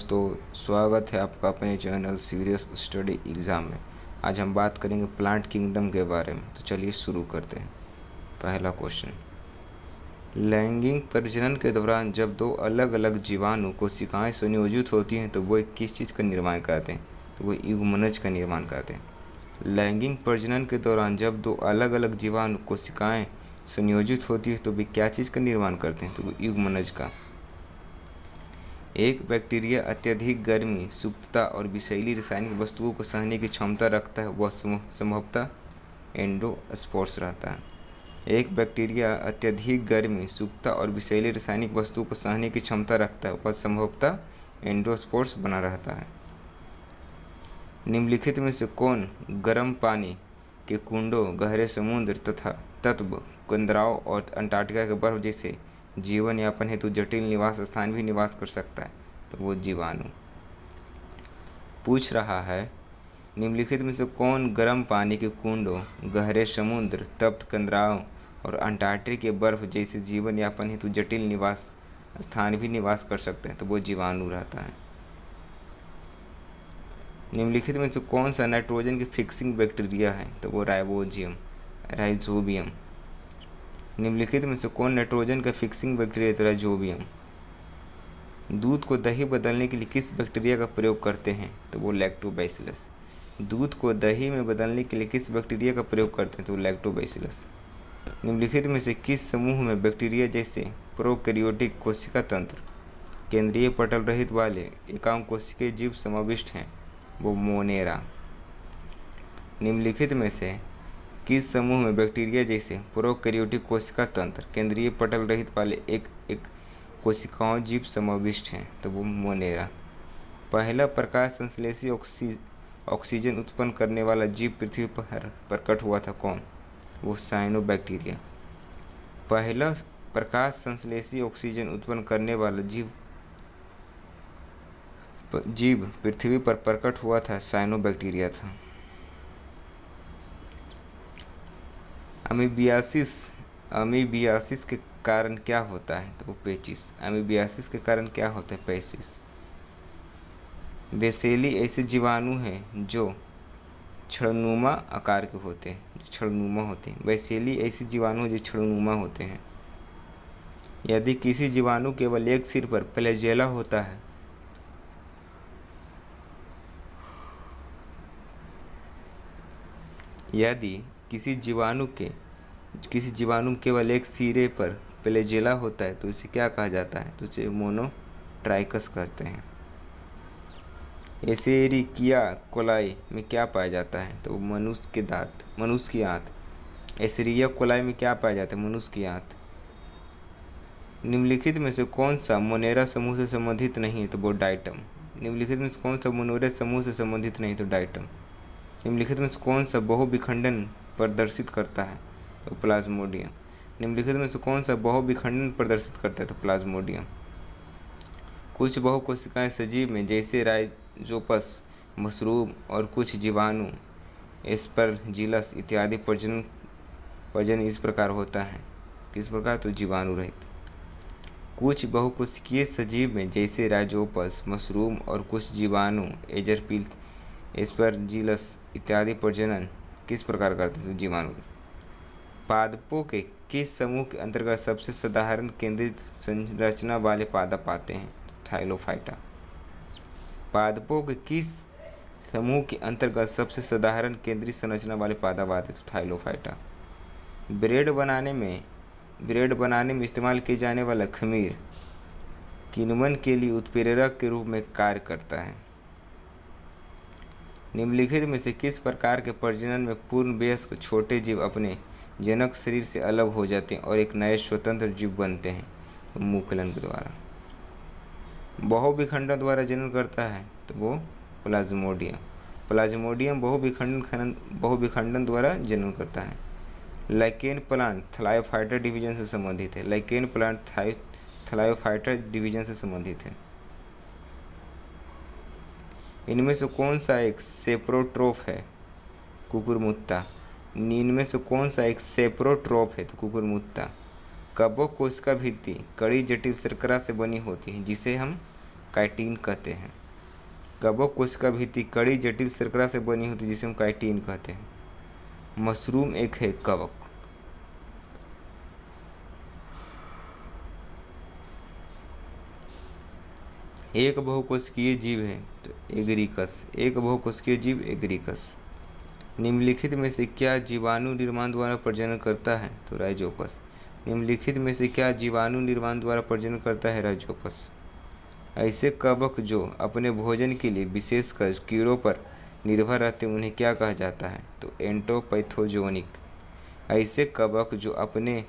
दोस्तों, स्वागत है आपका अपने चैनल सीरियस स्टडी एग्ज़ाम में। आज हम बात करेंगे प्लांट किंगडम के बारे में। तो चलिए शुरू करते हैं। पहला क्वेश्चन, लैंगिक प्रजनन के दौरान जब दो अलग अलग जीवाणु कोशिकाएं संयोजित होती हैं तो वो किस चीज़ का निर्माण करते हैं? तो वो युग्मनज का निर्माण करते हैं। लैंगिक प्रजनन के दौरान जब दो अलग अलग जीवाणु कोशिकाएं संयोजित होती है तो वे क्या चीज़ का निर्माण करते हैं? तो वो युग्मनज का। एक बैक्टीरिया अत्यधिक गर्मी, सूक्ष्मता और विषैली रासायनिक वस्तुओं को सहने की क्षमता रखता है, वह संभवतः एंडोस्पोर्स रहता है। एक बैक्टीरिया अत्यधिक गर्मी, सूक्ष्मता और विषैली रासायनिक वस्तुओं को सहने की क्षमता रखता है, वह संभवतः एंडोस्पोर्स बना रहता है। निम्नलिखित में से कौन गर्म पानी के कुंडों, गहरे समुद्र तथा तत्व केंद्राओं और अंटार्कटिका के बर्फ जैसे जीवन यापन हेतु जटिल निवास स्थान भी निवास कर सकता है? तो वो जीवाणु। पूछ रहा है, निम्नलिखित में से कौन गर्म पानी के कुंडों, गहरे समुद्र, तप्त केंद्राओं और अंटार्कटिका के बर्फ जैसे जीवन यापन हेतु जटिल निवास स्थान भी निवास कर सकते हैं? तो वो जीवाणु रहता है। निम्नलिखित में से कौन सा नाइट्रोजन की फिक्सिंग बैक्टीरिया है? तो वो राइजोबियम। निम्नलिखित में से कौन नाइट्रोजन का फिक्सिंग बैक्टीरिया? तो राइजोबियम। दूध को दही बदलने के लिए किस बैक्टीरिया का प्रयोग करते हैं? तो वो लैक्टोबैसिलस। दूध को दही में बदलने के लिए किस बैक्टीरिया का प्रयोग करते हैं? तो लैक्टोबैसिलस। निम्नलिखित में से किस समूह में बैक्टीरिया जैसे प्रोकैरियोटिक कोशिका तंत्र, केंद्रीय पटल रहित वाले एकांक कोशिकीय जीव समाविष्ट हैं? वो मोनेरा। निम्नलिखित में से किस समूह में बैक्टीरिया जैसे प्रोकैरियोटिक कोशिका तंत्र, केंद्रीय पटल रहित वाले एक कोशिकाओं जीव समाविष्ट हैं? तो वो मोनेरा। पहला प्रकाश संश्लेषी ऑक्सीजन उत्पन्न करने वाला जीव पृथ्वी पर प्रकट हुआ था, कौन? वो साइनोबैक्टीरिया। पहला प्रकाश संश्लेषी ऑक्सीजन उत्पन्न करने वाला जीव पृथ्वी पर प्रकट हुआ था, साइनोबैक्टीरिया था। अमीबियासिस के कारण क्या होता है? तो वो पेचिस। अमीबियासिस के कारण क्या होता है? पेचिस। बेसेली ऐसे जीवाणु हैं जो छड़नुमा आकार के होते हैं, बेसेली ऐसे जीवाणु जो छड़नुमा होते हैं। यदि किसी जीवाणु केवल एक सिर पर फ्लैजेला होता है, यदि किसी जीवाणु केवल एक सिरे पर फ्लैजेला होता है तो इसे क्या कहा जाता है? तो इसे मोनोट्राइकस कहते हैं। एसेरिकिया कोलाई में क्या पाया जाता है? तो मनुष्य की आंत। एसेरिया कोलाई में क्या पाया जाता है? मनुष्य की आंत। निम्नलिखित में से कौन सा मोनेरा समूह से संबंधित नहीं है? तो वो डाइटम। निम्नलिखित में से कौन सा मोनेरा समूह से संबंधित नहीं? तो डाइटम। निम्नलिखित में से कौन सा बहुविखंडन प्रदर्शित करता है? तो प्लाज्मोडियम। निम्नलिखित में से कौन सा बहुविखंडन प्रदर्शित करता है? तो प्लाज्मोडियम। कुछ बहुकोशिकाएं सजीव में जैसे राइजोपस, मशरूम और कुछ जीवाणु एस्परजिलस इत्यादि प्रजनन इस प्रकार होता है। किस प्रकार? तो जीवाणु रहित। कुछ बहुकोशिकीय सजीव में जैसे राइजोपस, मशरूम और कुछ जीवाणु एस्परजिलस इत्यादि प्रजनन किस प्रकार करते हैं? तो जीवाणु। पादपों के किस समूह के अंतर्गत सबसे साधारण केंद्रित संरचना वाले पादप आते हैं? थाइलोफाइटा। पादपों के किस समूह के अंतर्गत सबसे साधारण केंद्रित संरचना वाले पादप आते हैं? तो थाइलोफाइटा। ब्रेड बनाने में इस्तेमाल किए जाने वाला खमीर किण्वन के लिए उत्प्रेरक के रूप में कार्य करता है। निम्नलिखित में से किस प्रकार के प्रजनन में पूर्ण वयस्क छोटे जीव अपने जनक शरीर से अलग हो जाते हैं और एक नए स्वतंत्र जीव बनते हैं? मुकुलन के द्वारा। बहुविखंडन द्वारा जनन करता है तो वो प्लाज्मोडियम बहुविखंडन द्वारा जनन करता है। लाइकेन प्लांट थलायोफाइटा डिवीजन से संबंधित है। लाइकेन प्लांट थलायोफाइटा डिवीजन से संबंधित है। इनमें से कौन सा एक सेप्रोट्रोफ है? कुकुरमुत्ता। इनमें से कौन सा एक सेप्रोट्रोफ है? तो कुकुरमुत्ता। कवक कोशिका भित्ति कड़ी जटिल शर्करा से बनी होती है जिसे हम काइटिन कहते हैं। कवक कोशिका भित्ति कड़ी जटिल शर्करा से बनी होती है जिसे हम काइटिन कहते हैं। मशरूम एक है कवक। एक बहुकोशिकीय जीव है तो एगरीकस। एक बहुकोशिकीय जीव एगरीकस। निम्नलिखित में से क्या जीवाणु निर्माण द्वारा प्रजनन करता है तो राइजोपस। निम्नलिखित में से क्या जीवाणु निर्माण द्वारा प्रजनन करता है राइजोपस। ऐसे कवक जो अपने भोजन के लिए विशेषकर कीड़ों पर निर्भर रहते हैं उन्हें क्या कहा जाता है तो एंटोपैथोजोनिक। ऐसे कवक जो अपने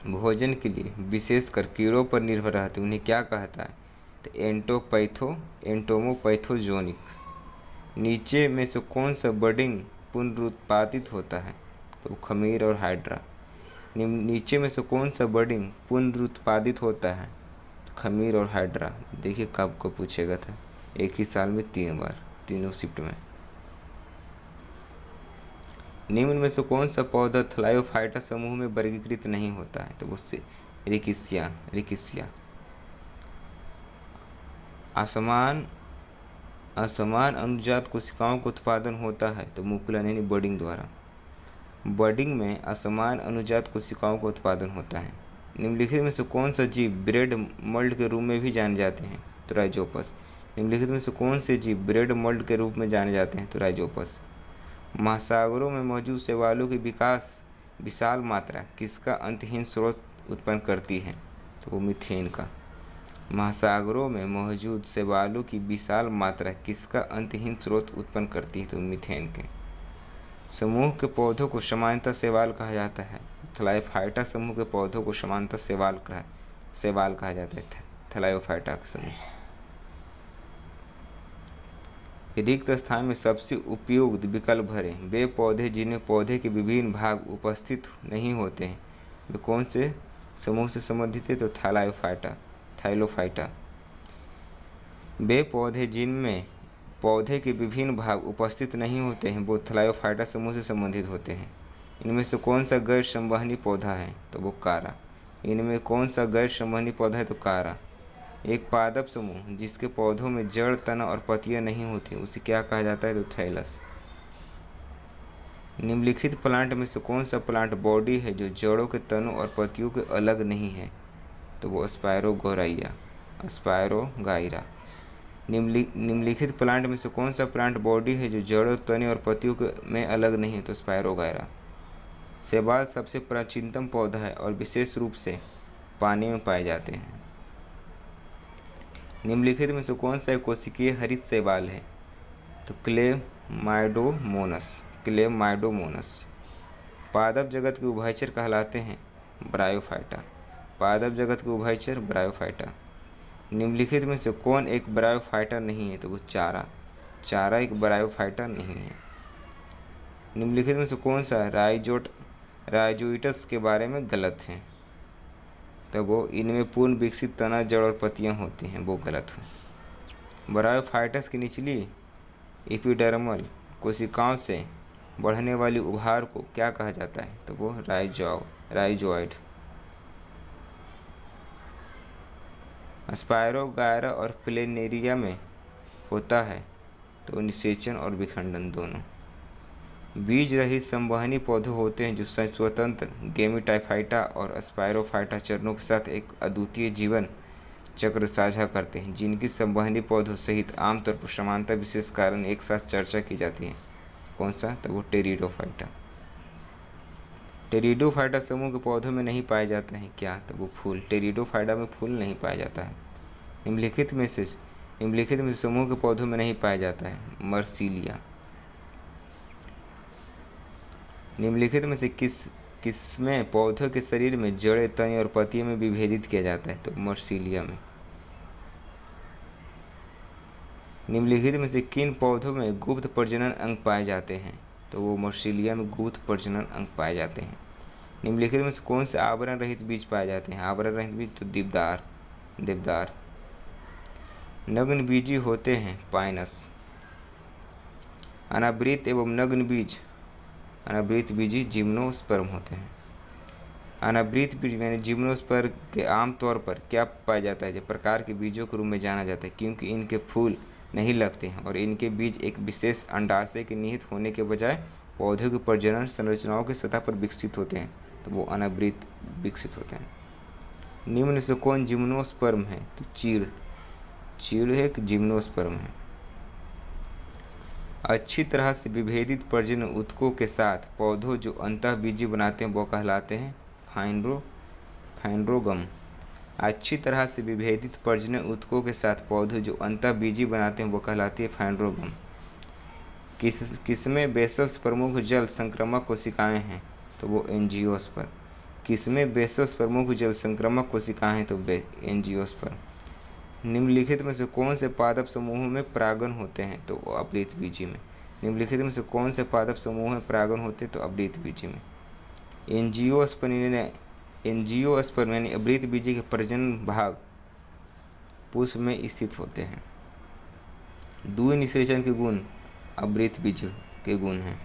भोजन के लिए विशेषकर कीड़ों पर निर्भर रहते हैं उन्हें क्या कहता है तो एंटोमोपैथोजोनिक। नीचे में से कौन सा बडिंग पुनरुत्पादित होता है तो खमीर और हाइड्रा। नीचे में से कौन सा बडिंग पुनरुत्पादित होता है खमीर और हाइड्रा। देखिए कब को पूछेगा था, एक ही साल में 3 बार, तीनों शिफ्ट में। निम्न में से कौन सा पौधा थलायोफाइटा समूह में वर्गीकृत नहीं होता है तो उससे रिकिसिया। असमान अनुजात कोशिकाओं का उत्पादन होता है तो मुकुलन यानी बडिंग द्वारा। बडिंग में असमान अनुजात कोशिकाओं का उत्पादन होता है। निम्नलिखित में से कौन सा जीव ब्रेड मोल्ड के रूप में भी जाने जाते हैं तो राइजोपस। निम्नलिखित में से कौन से जीव ब्रेड मोल्ड के रूप में जाने जाते हैं तो राइजोपस। महासागरों में मौजूद शैवालों की विशाल मात्रा किसका अंतहीन स्रोत उत्पन्न करती है तो वो मीथेन का। महासागरों में मौजूद शैवालों की विशाल मात्रा किसका अंतहीन स्रोत उत्पन्न करती है तो मीथेन के। समूह के पौधों को सामान्यतः शैवाल कहा जाता है। थलायोफाइटा समूह के पौधों को सामान्यतः शैवाल कहा जाता है। थलायोफाइटा का समूह। रिक्त स्थान में सबसे उपयुक्त विकल्प भरें। वे पौधे जिन्हें पौधे के विभिन्न भाग उपस्थित नहीं होते हैं वे कौन से समूह से संबंधित है तो थाइलोफाइटा। वे पौधे जिनमें पौधे के विभिन्न भाग उपस्थित नहीं होते हैं वो थलायोफाइटा समूह से संबंधित होते हैं। इनमें से कौन सा गैर संवहनी पौधा है तो वो कारा। इनमें कौन सा गैर संवहनी पौधा है तो कारा। एक पादप समूह जिसके पौधों में जड़, तना और पत्तियां नहीं होती उसे क्या कहा जाता है तो थैलस। निम्नलिखित प्लांट में से कौन सा प्लांट बॉडी है जो जड़ों के तनों और पत्तियों के अलग नहीं है तो वो स्पायरोगाइरा। निम्नलिखित प्लांट में से कौन सा प्लांट बॉडी है जो जड़ों, तने और पत्तियों में अलग नहीं है तो स्पायरोगाइरा। शैवाल सबसे प्राचीनतम पौधा है और विशेष रूप से पानी में पाए जाते हैं। निम्नलिखित में से कौन सा कोशिकीय हरित शैवाल है तो क्लेमाइडोमोनस। पादप जगत के उभयचर कहलाते हैं ब्रायोफाइटा। पादप जगत के उभयचर ब्रायोफाइटा। निम्नलिखित में से कौन एक ब्रायोफाइटा नहीं है तो वो चारा एक ब्रायोफाइटा नहीं है। निम्नलिखित में से कौन सा राइजोइटस के बारे में गलत है तो वो इनमें पूर्ण विकसित तना, जड़ और पत्तियां होती हैं, वो गलत हो। ब्रायोफाइटस की निचली एपिडर्मल कोशिकाओं से बढ़ने वाली उभार को क्या कहा जाता है तो वो राइजोइड। स्पायरोगायरा और प्लेनेरिया में होता है तो निषेचन और विखंडन दोनों। बीज रहित संवहनी पौधे होते हैं जो स्वतंत्र गेमिटाइफाइटा और स्पायरोफाइटा चरणों के साथ एक अद्वितीय जीवन चक्र साझा करते हैं जिनकी संवहनी पौधों सहित आमतौर पर समानता विशेष कारण एक साथ चर्चा की जाती है। कौन सा तो वो टेरिडोफाइटा। टेरिडोफाइटा समूह के पौधों में नहीं पाया जाता है क्या तो वो फूल। टेरिडोफाइटा में फूल नहीं पाया जाता है। निम्नलिखित में से समूह के पौधों में नहीं पाया जाता है मर्सिलिया। निम्नलिखित में से किसमें पौधों के शरीर में जड़ें, तने और पत्तियों में विभेदित किया जाता है तो मर्सिलिया में। निम्नलिखित में से किन पौधों में गुप्त प्रजनन अंग पाए जाते हैं तो वो मर्सिलिया में गुप्त प्रजनन अंग पाए जाते हैं। निम्नलिखित में से कौन से आवरण रहित बीज पाए जाते हैं आवरण रहित बीज तो देवदार। नग्न बीजी होते हैं पाइनस। अनावृत एवं नग्न बीज अनावृत बीजी जिम्नोस्पर्म होते हैं। अनावृत बीज यानी जिम्नोस्पर्म के आमतौर पर क्या पाया जाता है, जो प्रकार के बीजों के रूप में जाना जाता है, क्योंकि इनके फूल नहीं लगते हैं और इनके बीज एक विशेष अंडाशय के निहित होने के बजाय पौधों की प्रजनन संरचनाओं की सतह पर विकसित होते हैं, तो वो अनावृत विकसित होते हैं। निम्न से कौन जिम्नोस्पर्म है, तो चीड़ एक जिम्नोस्पर्म है। अच्छी तरह से विभेदित प्रजनन ऊतकों के साथ पौधों जो अंतःबीजी बनाते हैं वो कहलाते हैं फाइंड्रोगम। अच्छी तरह से विभेदित प्रजनन ऊतकों के साथ पौधे जो अंतःबीजी बनाते हैं वो कहलाती है फाइंड्रोगम। किसमें बेसल्स प्रमुख जल संक्रामक कोशिकाएं हैं, तो वो एंजियोस्पर्म। किसमें बेसल्स प्रमुख जल संक्रामक कोशिकाएं हैं, तो एंजियोस्पर्म। निम्नलिखित में से कौन से पादप समूहों में परागण होते हैं, तो वो अवृतबीजी में। निम्नलिखित में से कौन से पादप समूह में परागण होते हैं, तो अवृतबीजी में। एंजियोस्पर्म यानी अवृतबीजी के प्रजनन भाग पुष्प में स्थित होते हैं। द्वि निषेचन के गुण अवृतबीजी के गुण हैं।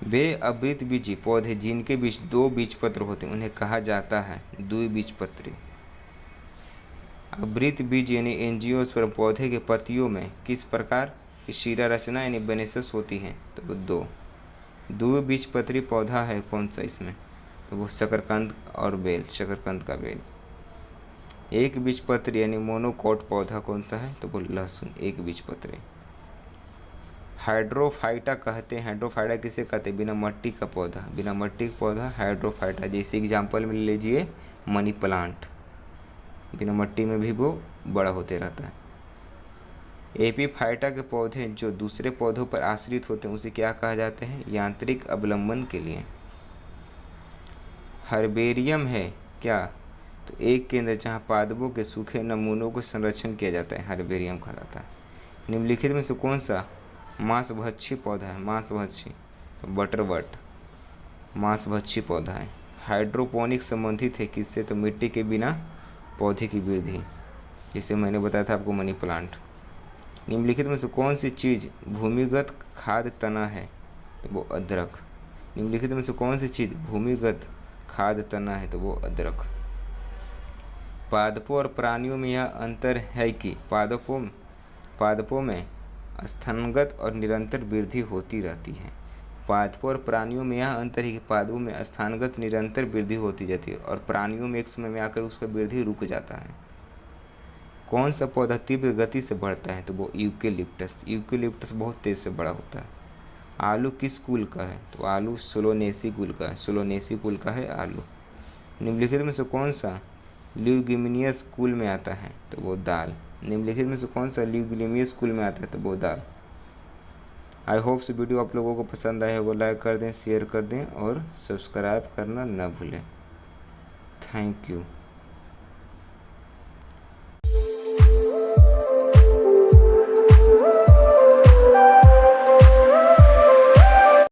वे अवृतबीजी पौधे जिनके बीच 2 बीजपत्र होते हैं उन्हें कहा जाता है द्विबीजपत्री। अवृतबीज यानी एंजियोस्पर्म पौधे के पत्तियों में किस प्रकार की शिरा रचना यानी बेनेसस होती है, तो वो 2। द्विबीजपत्री पौधा है कौन सा इसमें, तो वो शकरकंद और बेल, शकरकंद का बेल। एक बीजपत्री यानी मोनोकोट पौधा कौन सा है, तो वो लहसुन, एक बीजपत्री। हाइड्रोफाइटा कहते हैं, हाइड्रोफाइटा किसे कहते हैं, बिना मट्टी का पौधा, बिना मट्टी का पौधा हाइड्रोफाइटा। जैसे एग्जाम्पल में ले लीजिए मनी प्लांट, बिना मट्टी में भी वो बड़ा होते रहता है। एपीफाइटा के पौधे जो दूसरे पौधों पर आश्रित होते हैं उसे क्या कहा जाते हैं, यांत्रिक अवलंबन के लिए। हर्बेरियम है क्या, तो एक केंद्र जहाँ पादपों के सूखे नमूनों को संरक्षण किया जाता है, हर्बेरियम कहा जाता है। निम्नलिखित में से कौन सा मांसभक्षी पौधा है, मांसभक्षी, तो बटरबट मांसभक्षी पौधा है। हाइड्रोपोनिक संबंधित है किससे, तो मिट्टी के बिना पौधे की वृद्धि, जैसे मैंने बताया था आपको मनी प्लांट। निम्नलिखित में से कौन सी चीज़ भूमिगत खाद्य तना है, तो वो अदरक। निम्नलिखित में से कौन सी चीज़ भूमिगत खाद्य तना है, तो वो अदरक। पादपों और प्राणियों में यह अंतर है कि पादपों में स्थानगत और निरंतर वृद्धि होती रहती है। पादपों और प्राणियों में यह अंतर है कि पादपों में स्थानगत निरंतर वृद्धि होती जाती है और प्राणियों में एक समय में आकर उसका वृद्धि रुक जाता है। कौन सा पौधा तीव्र गति से बढ़ता है, तो वो यूकेलिप्टस। यूकेलिप्टस बहुत तेज से बड़ा होता है। आलू किस कुल का है, तो आलू सोलोनेसी कुल का है, सोलोनेसी कुल का है आलू। निम्नलिखित में से कौन सा ल्यूगिमिनियस कुल में आता है, तो वो दाल। निम्नलिखित में से कौन सा ल्यूगिमिनियस कुल में आता है, तो वो दाल। आई होप से वीडियो आप लोगों को पसंद आया होगा। लाइक कर दें, शेयर कर दें और सब्सक्राइब करना न भूलें। Thank you.